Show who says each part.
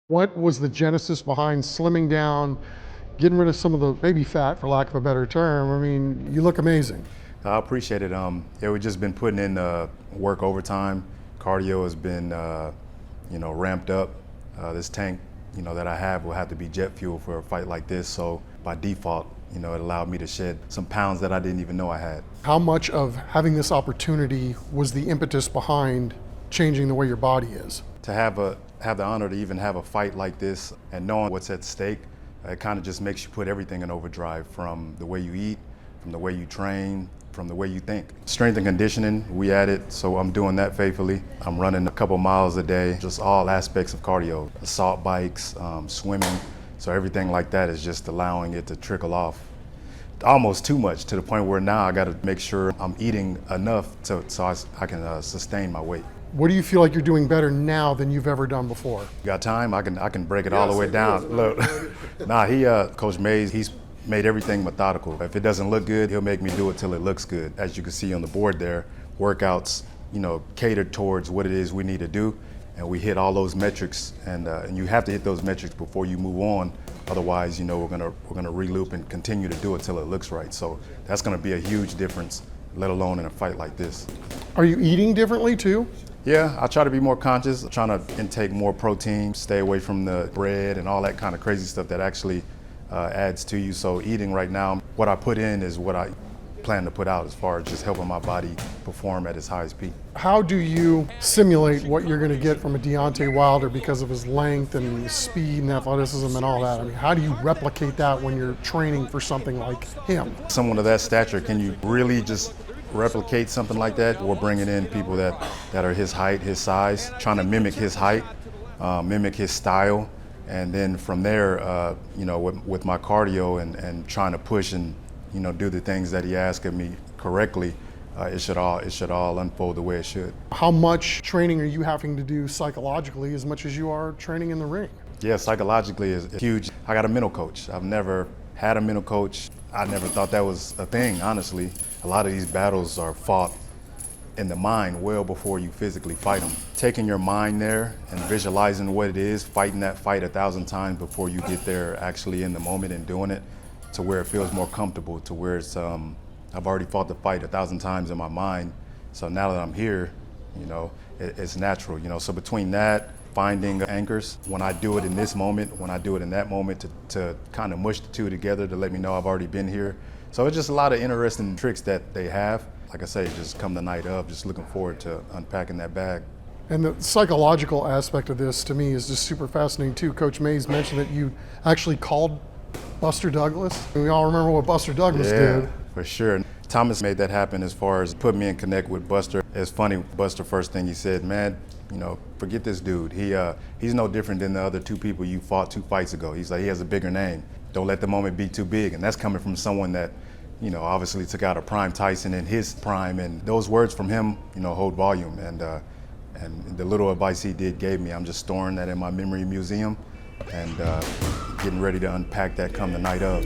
Speaker 1: What was the genesis behind slimming down, getting rid of some of the baby fat, for lack of a better term? I mean, you look amazing.
Speaker 2: I appreciate it. Yeah, we've just been putting in work overtime. Cardio has been, ramped up. This tank, that I have will have to be jet fuel for a fight like this. So by default, it allowed me to shed some pounds that I didn't even know I had.
Speaker 1: How much of having this opportunity was the impetus behind changing the way your body is?
Speaker 2: To have the honor to even have a fight like this and knowing what's at stake, it kind of just makes you put everything in overdrive, from the way you eat, from the way you train, from the way you think. Strength and conditioning, we added, so I'm doing that faithfully. I'm running a couple miles a day, just all aspects of cardio, assault bikes, swimming. So everything like that is just allowing it to trickle off. Almost too much, to the point where now I got to make sure I'm eating enough so I can sustain my weight.
Speaker 1: What do you feel like you're doing better now than you've ever done before?
Speaker 2: Got time? I can break it all the way down. Look, Coach Mays, he's made everything methodical. If it doesn't look good, he'll make me do it till it looks good. As you can see on the board there, workouts, catered towards what it is we need to do, and we hit all those metrics. And you have to hit those metrics before you move on. Otherwise, we're gonna reloop and continue to do it till it looks right. So that's gonna be a huge difference, let alone in a fight like this.
Speaker 1: Are you eating differently too?
Speaker 2: Yeah, I try to be more conscious, trying to intake more protein, stay away from the bread and all that kind of crazy stuff that actually adds to you. So eating right now, what I put in is what I plan to put out, as far as just helping my body perform at its highest peak.
Speaker 1: How do you simulate what you're going to get from a Deontay Wilder because of his length and his speed and athleticism and all that? I mean, how do you replicate that when you're training for something like him?
Speaker 2: Someone of that stature, can you really just replicate something like that? We're bringing in people that are his height, his size, trying to mimic his height, mimic his style, and then from there, with my cardio and trying to push and do the things that he asked of me correctly, it should all unfold the way it should.
Speaker 1: How much training are you having to do psychologically as much as you are training in the ring?
Speaker 2: Yeah, psychologically is huge. I got a mental coach. I've never had a mental coach. I never thought that was a thing, honestly. A lot of these battles are fought in the mind well before you physically fight them. Taking your mind there and visualizing what it is, fighting that fight 1,000 times before you get there actually in the moment and doing it, to where it feels more comfortable, to where it's, I've already fought the fight 1,000 times in my mind. So now that I'm here, it's natural, So between that, finding anchors, when I do it in this moment, when I do it in that moment, to kind of mush the two together to let me know I've already been here. So it's just a lot of interesting tricks that they have. Like I say, just come the night of, just looking forward to unpacking that bag.
Speaker 1: And the psychological aspect of this, to me, is just super fascinating too. Coach Mays mentioned that you actually called Buster Douglas. We all remember what Buster Douglas did.
Speaker 2: Yeah, for sure. Thomas made that happen as far as putting me in connect with Buster. It's funny, Buster, first thing he said, man, forget this dude. He's no different than the other two people you fought 2 fights ago. He's like, he has a bigger name. Don't let the moment be too big. And that's coming from someone that, obviously took out a prime Tyson in his prime. And those words from him, hold volume. And the little advice he gave me, I'm just storing that in my memory museum and getting ready to unpack that come the night of.